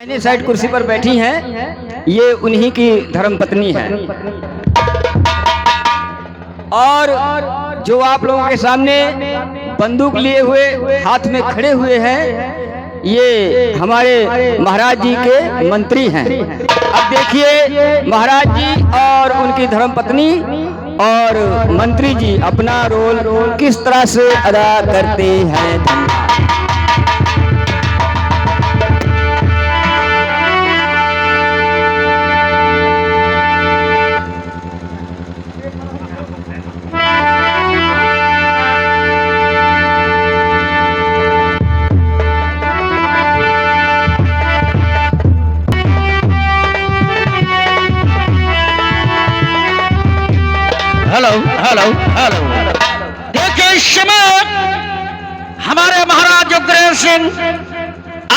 दाहिने साइड कुर्सी पर बैठी हैं, ये उन्हीं की धर्मपत्नी है। और जो आप लोगों के सामने बंदूक लिए हुए हाथ में खड़े हुए हैं, ये हमारे महाराज जी के मंत्री हैं। अब देखिए महाराज जी और उनकी धर्मपत्नी और मंत्री जी अपना रोल किस तरह से अदा करते हैं। Hello hello hello. देखिए इस समय हमारे महाराज उग्रसेन सिंह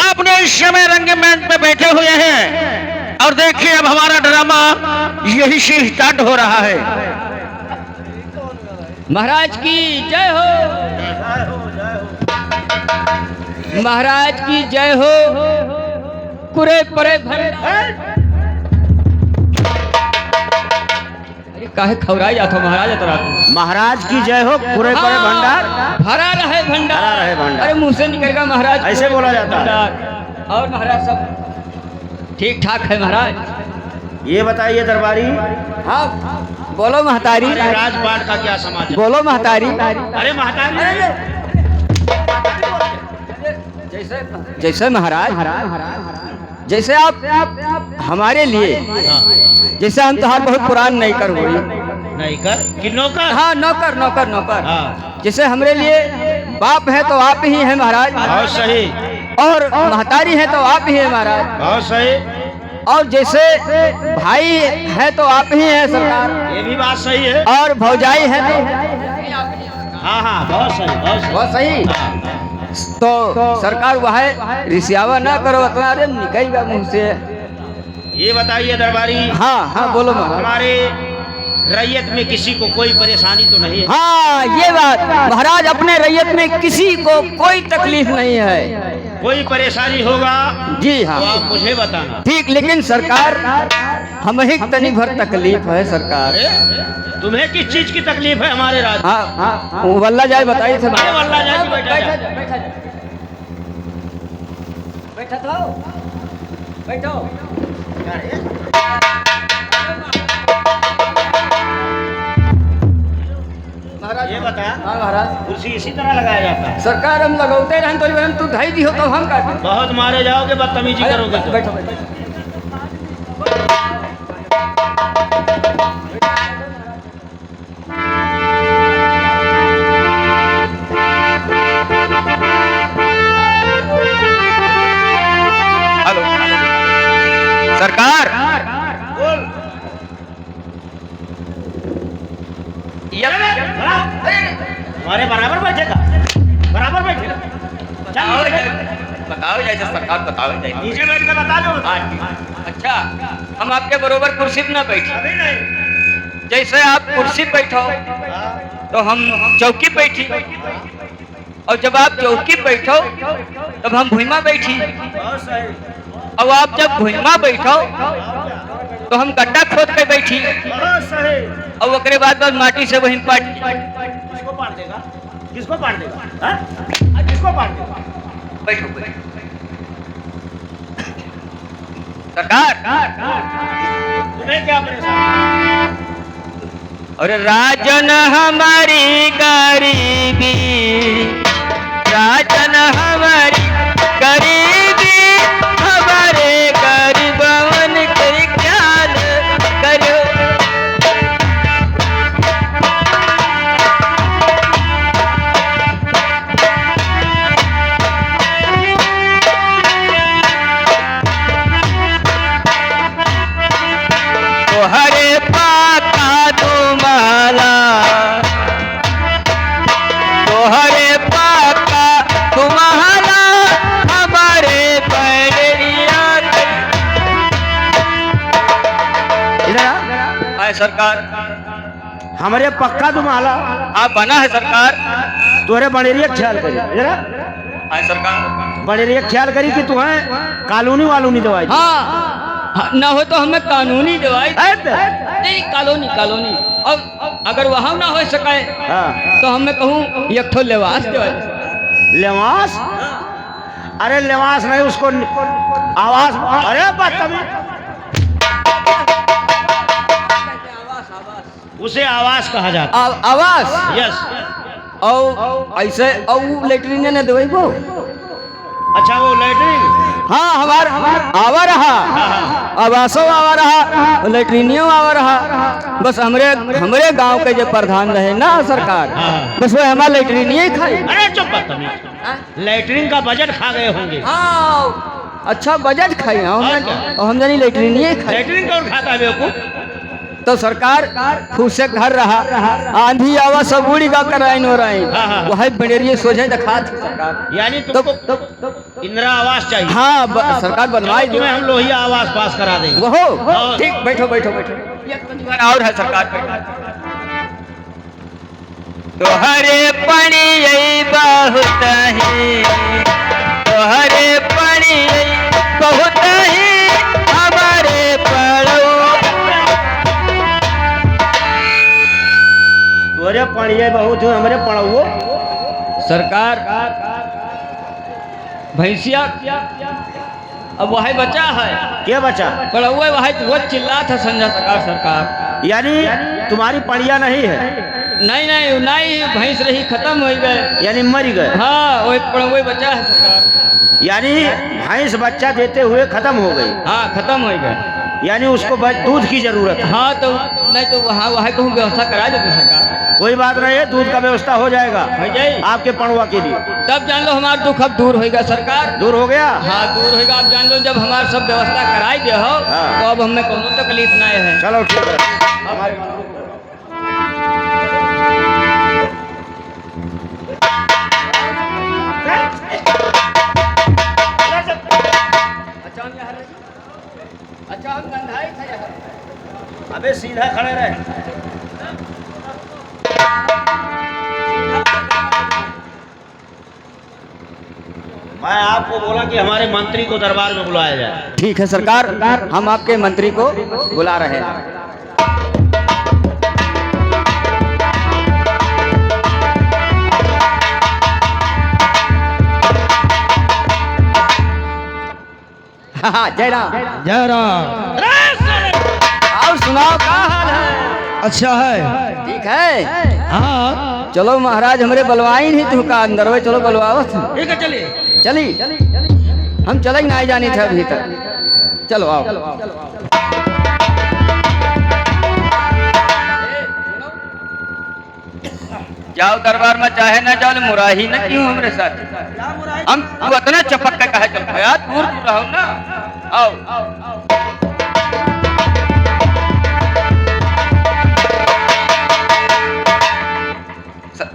आपने इस समय रंगमंच पे बैठे हुए हैं और देखिए अब हमारा ड्रामा यही से स्टार्ट हो रहा है। महाराज की जय हो, महाराज की जय हो। कुरे परे काहे खौराई जाता महाराज तोरा। महाराज की जय हो, पूरे पूरे भंडार भरा रहे भंडार, भरा रहे भंडार। अरे मुंह से निकलेगा महाराज, ऐसे बोला जाता है। और महाराज सब ठीक ठाक है महाराज। ये बताइए दरबारी, हाँ बोलो महतारी, राजपाट का क्या समाचार? बोलो महतारी। अरे महतारी जैसे महाराज, जैसे आप हमारे लिए, जैसे हम तोहार बहुत पुरान नहीं कर हुई नहीं कर कि नौकर? हाँ नौकर नौकर नौकर। हाँ। जैसे हमरे लिए बाप है तो आप ही हैं महाराज, बहुत सही। और महतारी है तो आप ही हैं महाराज, बहुत सही। और जैसे भाई है तो आप ही हैं सरकार, ये भी बात सही है। और भौजाई है तो हाँ हाँ बहुत सही, बहुत सही। बहुत सही। तो सरकार वह रिसियावा ना करो, उतना अरे निकलेगा मुंह से। ये बताइए दरबारी, हाँ हाँ बोलो महाराज। हमारे रैयत में किसी को कोई परेशानी तो नहीं है? हाँ ये बात महाराज, अपने रैयत में किसी को कोई तकलीफ नहीं है। कोई परेशानी होगा जी हाँ तो आप मुझे बताना। ठीक, लेकिन सरकार हमें ही तनी भर तकलीफ है सरकार। अरे तुम्हें किस चीज की तकलीफ है हमारे राज्य? हाँ हाँ वल्ला जाए बताइए थे। अरे वल्ला जाए की बैठा जा। बैठा था, बैठो। ये बता, हाँ महाराज, कुर्सी इसी तरह लगाया जाता है? सरकार हम लगौते रहें तो हम तू धाई दी हो तो हम काटे। बहुत मारे जाओगे, बदतमीजी करोगे तो। बैठो बैठो। हेलो सरकार, बोल। हमारे बराबर बैठेगा, बराबर बैठेगा। बताओ जैसे सरकार, बताओ जैसे नीचे बैठ के बता दो। अच्छा, हम आपके बरोबर कुर्सी पे ना बैठे। अभी नहीं। जैसे आप कुर्सी पे बैठो तो हम चौकी पे बैठी, और जब आप चौकी पे बैठो तब हम भुइमा बैठी, बहुत सही, और आप जब भुइमा बैठो तो हम गड्ढा खोद के बैठी, बहुत सही। और ओकरे बाद माटी से वहीं पाट। किसको पाड़ देगा? किसको पाड़ देगा? हाँ? किसको पाड़ देगा? बैठो बैठो। सरकार, तुम्हें क्या परेशानी? और राजन हमारी गरीबी, राजन हमारी गरीबी, हमारे गरीबन के ख्याल करो। तो हरे पाका तुम्हारा, तो हरे पाका तुम्हारा, हमारे पैरिया। इधर आए सरकार, हमारे पक्का तुम्हारा आप बना है सरकार। तोरे बनेरिया ख्याल करिए। आए सरकार, बड़े रे ख्याल करी कि तू है कॉलोनी वालोनी दवाई हाँ, न हो तो हमें कानूनी दवाई नहीं, कॉलोनी कॉलोनी। और अगर वहाँ ना हो सके हाँ। तो हमें कहूँ एक ठो लेवास दवाई। लेवास? अरे लेवास नहीं, उसको आवाज। अरे बदतमीज, उसे आवाज कहा जाता आवास। यस। और ऐसे और लेटरिन ने दवाई वो। अच्छा वो लेटरिन। हाँ, हमार आवा रहा, आवासों आवा रहा, लेटरिनियों आवा रहा। बस हमरे गांव के जो प्रधान रहे ना सरकार, बस वो हमारा लेटरिनिये ही खाई। अरे चुप बदतमीज, लेटरिन का बजट खा गए होंगे। हाँ, अच्छा बजट खाई हम जानी लेटरिनिये खाई। लेटरिन कौन खाता है बेवकूफ? तो सरकार फूसे घर रहा, आंधी आवा सब उड़ी गा कर आइन हो रही, वही बनेरिए सोचे दिखा सरकार। यानी तुमको इंदिरा आवास चाहिए? हाँ, सरकार बनवाई दो। तुम्हें हम लोहिया आवास पास करा देंगे। वो ठीक, बैठो बैठो बैठो। और है सरकार तो हरे पानी यही बहुत ही, तो हरे पानी यही बहुत ही हमारे पड़ो। तोरे पढ़िए बहुत हो, हमारे पढ़ो। सरकार भैंसिया अब वही बचा है, क्या बचा? पर वही रोज चिल्ला था संजय सरकार। यानी तुम्हारी पढ़िया नहीं है? नहीं नहीं नहीं, भैंस रही खत्म हो गए, यानी मर गए। हाँ, वही बचा है सरकार। यानी भैंस बच्चा देते हुए खत्म हो गई। हाँ, खत्म हो गए, यानी उसको दूध की जरूरत है। हाँ, तो नहीं तो वहाँ कहूँ व्यवस्था करा देते सरकार। कोई बात नहीं है, दूध का व्यवस्था हो जाएगा आपके पड़वा के लिए। तब जान लो हमारा दुख अब दूर होगा सरकार। दूर हो गया? हाँ, दूर होगा। आप जान लो जब हमारा सब व्यवस्था कराई दे हो, तो अब हमें कोनो तकलीफ नहीं है। चलो ठीक है। अच्छा, हम गंधाई थे। अबे सीधा खड़े रहे। मैं आपको बोला कि हमारे मंत्री को दरबार में बुलाया जाए। ठीक है सरकार, हम आपके मंत्री को बुला रहे हैं। हाँ, जय राम। जय राम। और सुनाओ क्या हाल है? अच्छा है। ठीक है। हाँ, चलो महाराज, हमरे बलवाई नहीं तू का अंदर में, चलो बलवावत। ठीक है, चलिए। चली हम चले नहीं जाने थे अभी तक। चलो आओ। जाओ दरबार में, चाहे ना जाओ, मुराही ना क्यों हमरे साथ। हम तू इतना चपक के कहे चल यार, दूर रहो ना। आओ।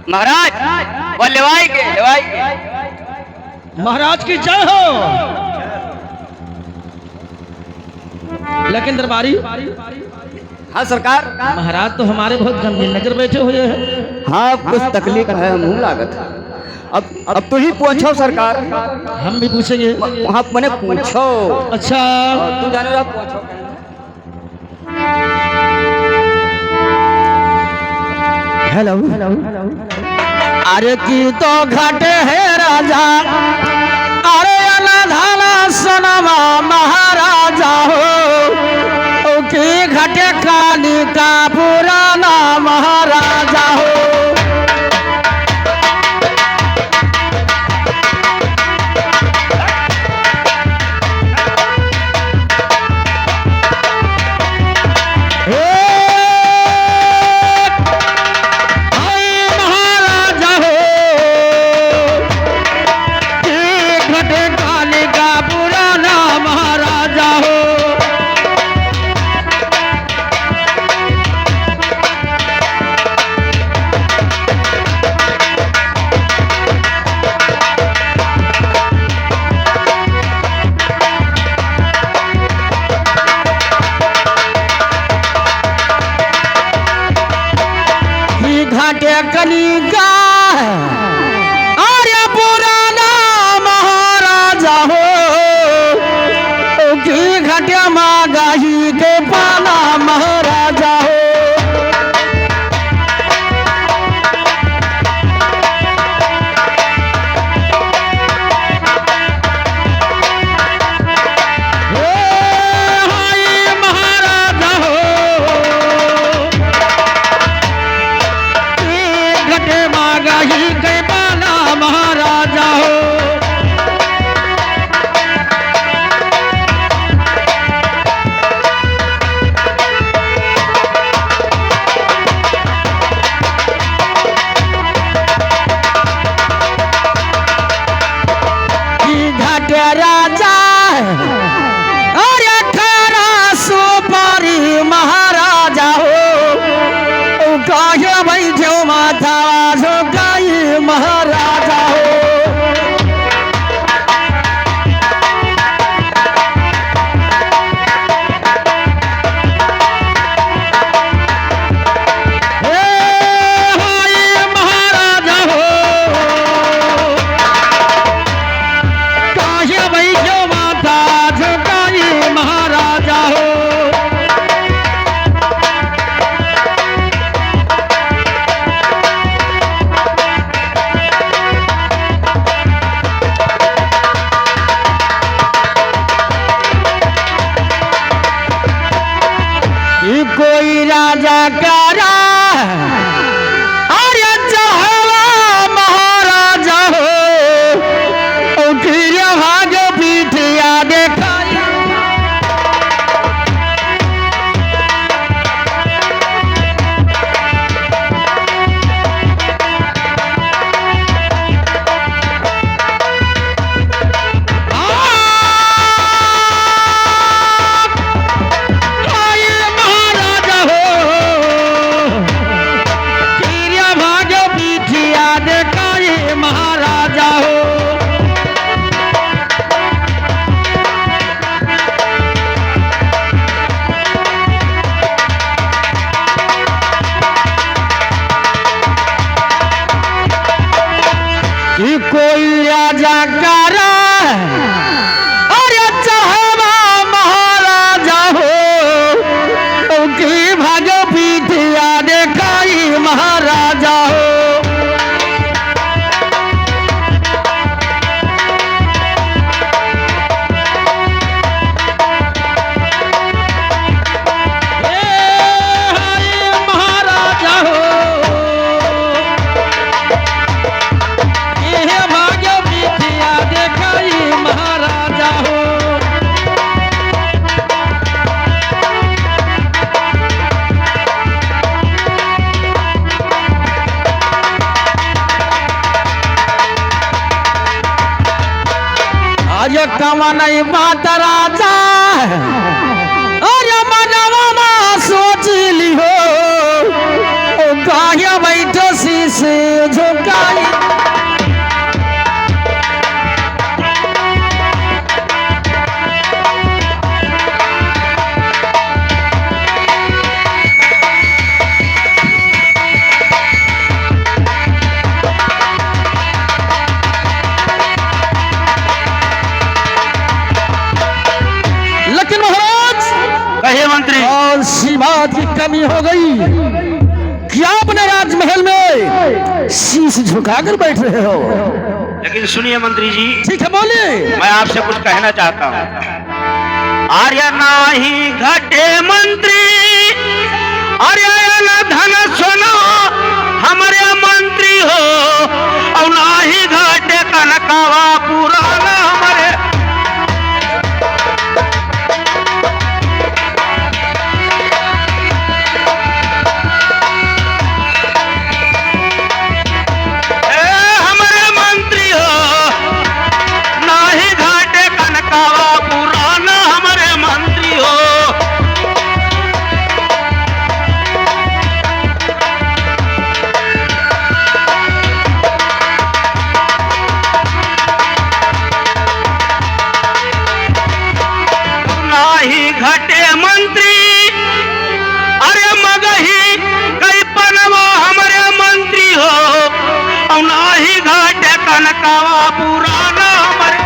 महाराज वो लेवाई के महाराज की जय हो। लेकिन दरबारी, हाँ सरकार। महाराज तो हमारे बहुत गंभीर नजर बैठे हुए हैं। हाँ, कुछ तकलीफ है, मुंह लागत। अब तो ही पूछो सरकार। हम भी पूछेंगे। वहाँ मैंने पूछो। अच्छा, तू जाने पूछो। हेलो। अरे की तो घटे है राजा, अरे अनाधाना सनमा महाराजा हो, की घटे काली का पुराना महाराजा हो। घटिया मागाही के पाना महाराजा हो। राजा और 1800 पारी महाराजा हो। काहे बैठो माथा झुकाई महाराजा हो। कोई राजा करा अरे चाहवा महाराजा हो। भाग पीठिया देखाई कोई राजा करा अरे चाहवा महाराजा हो। की भाग पीठिया देखाई महाराजा हो। आज कमा नहीं बात राजा अरे मनवा में सोच ली हो। काहे बैठो शीश झुकाई मंत्री और सी बात की कमी हो गई क्या अपने राजमहल में शीश झुकाकर बैठ रहे हो। लेकिन सुनिए मंत्री जी, ठीक है बोलिए। मैं आपसे कुछ कहना चाहता हूँ। आर्य नाही घटे मंत्री आर्य धन सुनो हमारे मंत्री हो। और नाही घटे कनकावा पुराना हमारे घटे मंत्री अरे मगही कई पनवा हमारे मंत्री हो। और नाही घटे कनकावा पुराना हमारे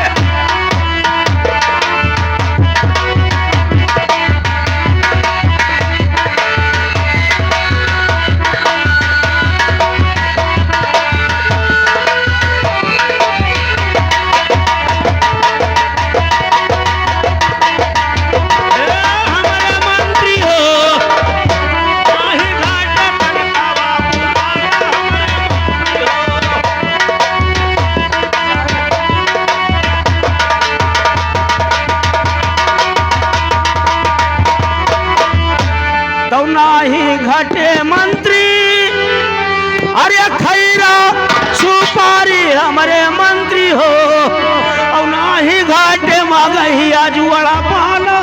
और ना ही घटे मंत्री। अरे खैरा सुपारी हमारे मंत्री हो और ना ही घाटे मगही जुआड़ा पाना।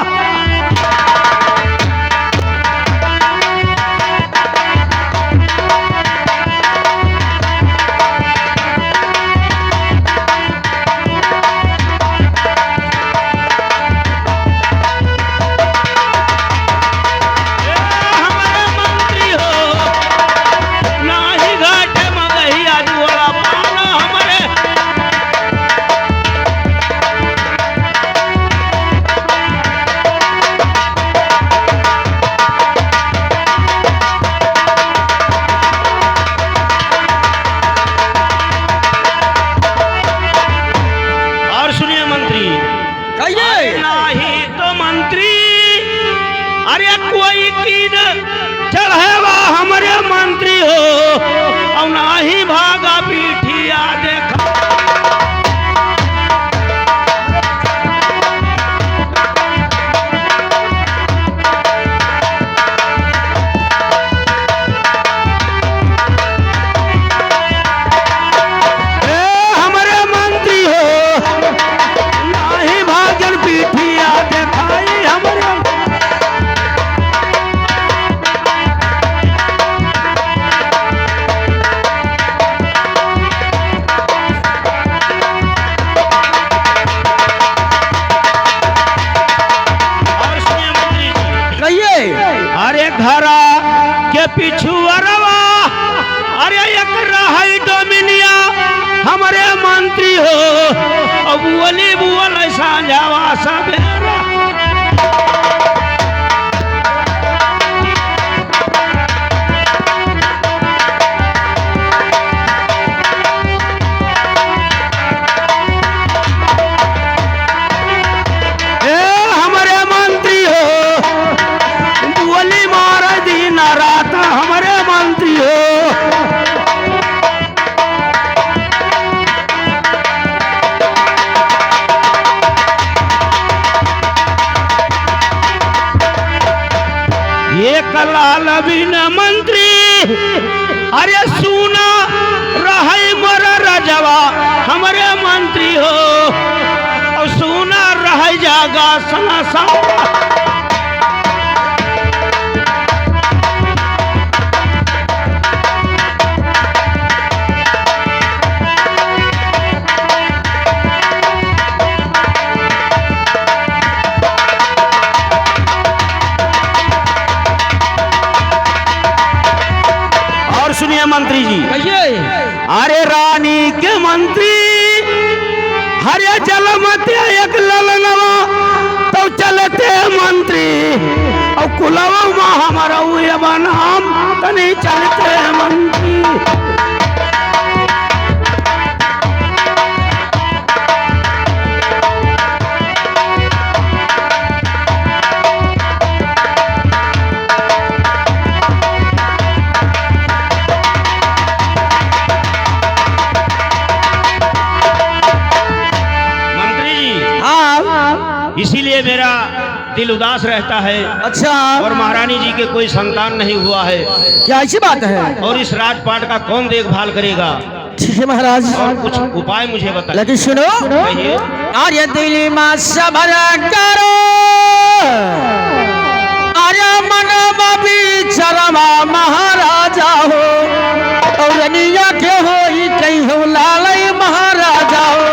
अरे कोई कीद चढ़ेवा हमारे मंत्री हो और ना ही भागा पीठिया देखा। हमारे मंत्री हो ना ही भागन पीठिया देखाई हमारे। अरे घरा के पिछुअरवा अरे एक रही डोमिनिया हमारे मंत्री हो अब बोली बोल साझावा सवेरा। हमारे मंत्री हो बोली मारा दिन रात हमारे मंत्री हो। ये कलाल बिन मंत्री अरे सुना रहे मर रजवा हमारे मंत्री हो और सुना रहे जागा सना सा। सुनिए मंत्री जी अरे रानी के मंत्री हरे जलमत एक ललनवा तो चलते मंत्री और कुलवा माँ हमारा हुए बनाम तो नहीं चलते मंत्री। इसीलिए मेरा दिल उदास रहता है। अच्छा। और महारानी जी के कोई संतान नहीं हुआ है। क्या ऐसी बात है? और इस राजपाट का कौन देखभाल करेगा? ठीक है महाराज। और कुछ उपाय मुझे बताइए। लेकिन सुनो, अरे दिल में सबर करो अरे मन चरमा महाराजा हो और रनिया के हो कहीं हो लालय महाराजा हो।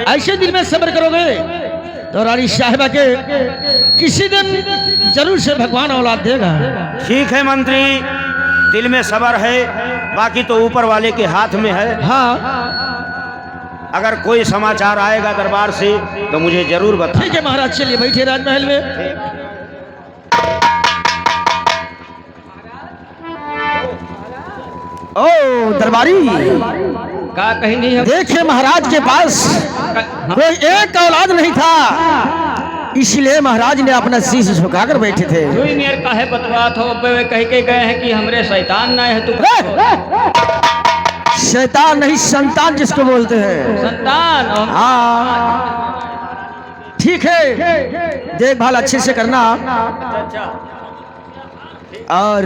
ऐसे दिल में सब्र करोगे तो रानी साहिबा के किसी दिन जरूर से भगवान औलाद देगा। ठीक है मंत्री, दिल में सब्र है, बाकी तो ऊपर वाले के हाथ में है। हाँ अगर कोई समाचार आएगा दरबार से तो मुझे जरूर बता। ठीक है महाराज, चलिए बैठे राजमहल में। ओ दरबारी, का कहीं नहीं है। देखिए महाराज के पास कोई एक औलाद नहीं था, इसलिए महाराज ने अपना शीश झुकाकर बैठे थे। दुई मेर काहे बतवात हो, वे कह के गए हैं कि हमरे शैतान ना है तू। शैतान नहीं, संतान जिसको बोलते हैं। संतान हाँ ठीक है, देखभाल अच्छे से करना, और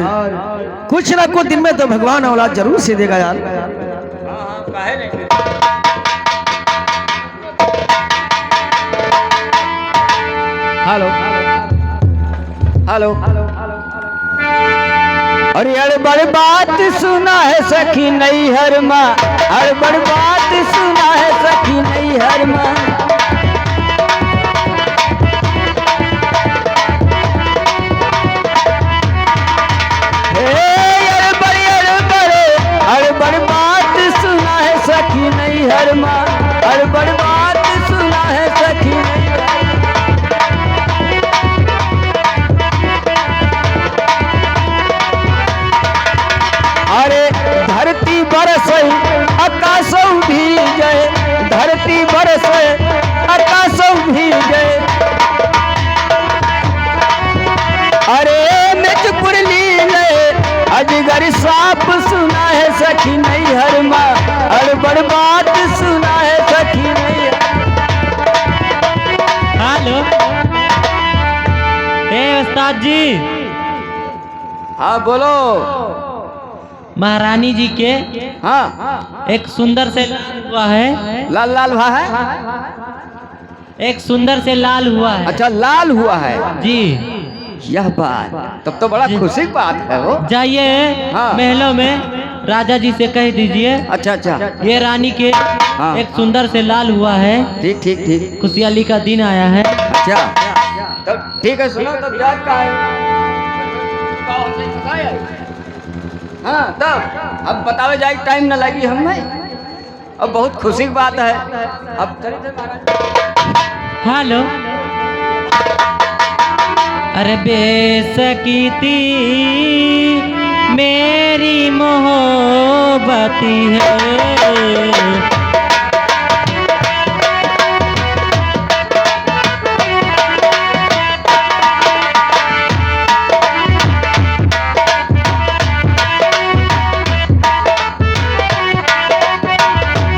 कुछ ना कुछ दिन में तो भगवान औलाद जरूर से देगा यार। काहे नहीं। हेलो हेलो, अरे अड़बड़ बात सुना है सखी नहीं हर माँ, अड़बड़ बात सुना है सखी नहीं हर माँ। अड़बड़ बात सुना है सखी नहीं हर माँ, अड़बड़ बात सुना है सखी नहीं। अरे धरती बरसे आकाशों भीगे, धरती बरसे आकाशों भीगे। अरे मिर्चपुर लीले अजगर सांप सुना है सखी नहीं हर माँ, अड़बड़ बात सुना है सखी नहीं। हेलो, उस्ताद जी। हाँ बोलो। महारानी जी के हाँ एक सुंदर से लाल हुआ है। लाल लाल हुआ है। एक सुंदर से लाल हुआ है। अच्छा लाल हुआ है जी। यह बात तब तो बड़ा खुशी की बात है वो। जाइए हाँ। महलों में राजा जी से कह दीजिए। अच्छा अच्छा, ये रानी के हाँ। एक सुंदर से लाल हुआ है। ठीक ठीक ठीक। खुशहाली का दिन आया है। अच्छा तब ठीक है, सुनो तब याद का है। हाँ तब अब बतावे जाए, टाइम न लगी हमें, अब बहुत खुशी की बात है। अब हेलो, अरे बेसकीती मेरी मोहब्बती है।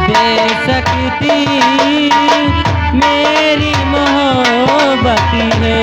बेसकीती मेरी मोहब्बती है।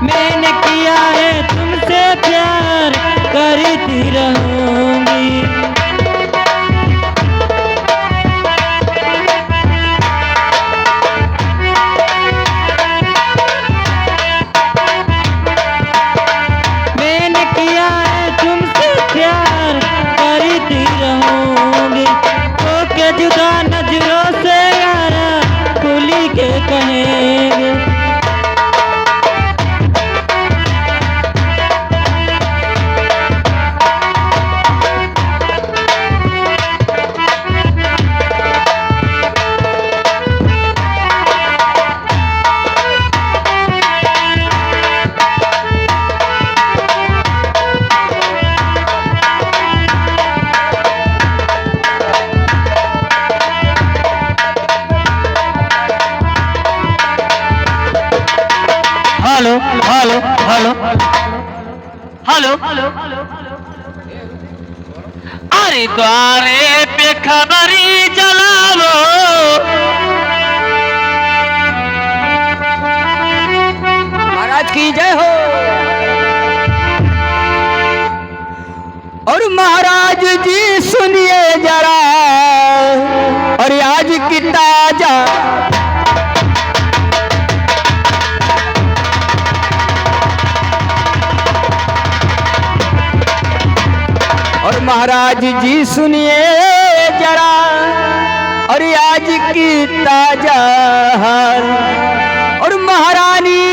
मैंने किया है तुमसे प्यार, करती रहूंगी। मैंने किया है तुमसे प्यार, करती रहूंगी। तो के जुदा नजरों से यारा खुली के कहेंगे। हेलो हेलो हेलो हेलो, अरे द्वारे पे खबरी जलावो। महाराज की जय हो। और महाराज जी सुनिए जरा, और आज की ताजा और महाराज जी सुनिए जरा, और आज की ताजा हाल, और महारानी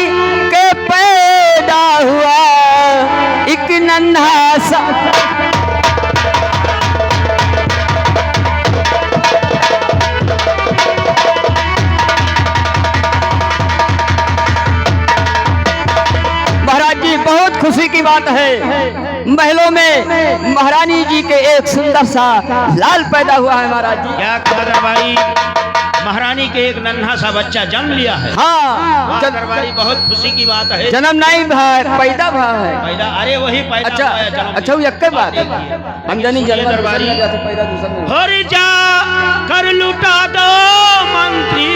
के पैदा हुआ एक नन्हा सा महाराज जी, बहुत खुशी की बात है, महलों में महारानी जी के एक सुंदर सा लाल पैदा हुआ है महाराज जी। क्या कहा दरबारी, महारानी के एक नन्हा सा बच्चा जन्म लिया है। हाँ, वाह दरबारी, बहुत खुशी की बात है। जन्म नहीं भाई, पैदा भा है। पैदा, अरे वही पैदा अच्छा हुआ है, जन्म अच्छा, वो एक बात है, हम जानी जन्म दरबारी पैदा दूसरा। हर जा कर लुटा दो मंत्री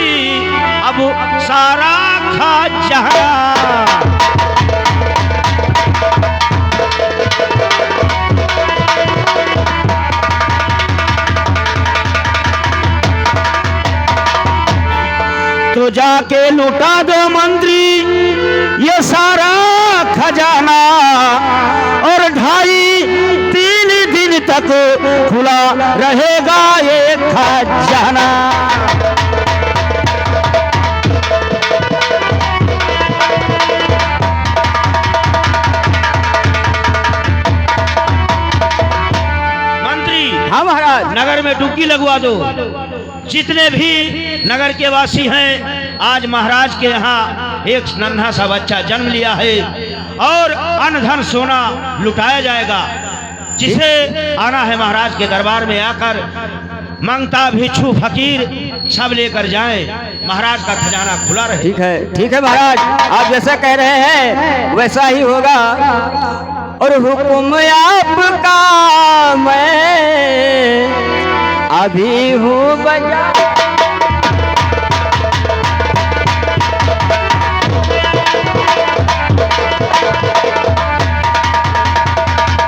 अब सारा खजाना। तो जाके लुटा दो मंत्री ये सारा खजाना, और 2.5-3 दिन तक खुला रहेगा ये खजाना। मंत्री, हाँ महाराज, नगर में डुबकी लगवा दो। जितने भी नगर के वासी हैं, आज महाराज के यहाँ एक नन्हा सा बच्चा जन्म लिया है, और अन्न धन सोना लुटाया जाएगा। जिसे आना है महाराज के दरबार में आकर मांगता भिक्षु फकीर सब लेकर जाएं, महाराज का खजाना खुला रहे। ठीक है महाराज, आप जैसा कह रहे हैं वैसा ही होगा, और हुक्म आपका मैं अभी हूँ बजा।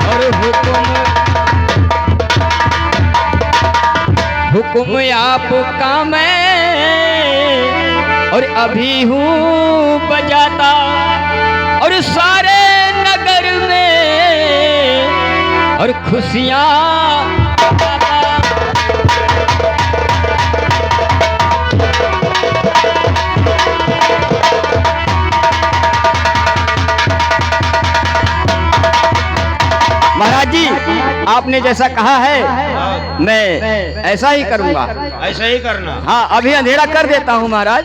और हुक्म आपका मैं और अभी हूँ बजाता, और सारे नगर में और खुशियाँ महाराज जी, आपने जैसा कहा है मैं ऐसा ही करूंगा। ऐसा ही करना। हाँ, अभी अंधेरा कर देता हूँ महाराज।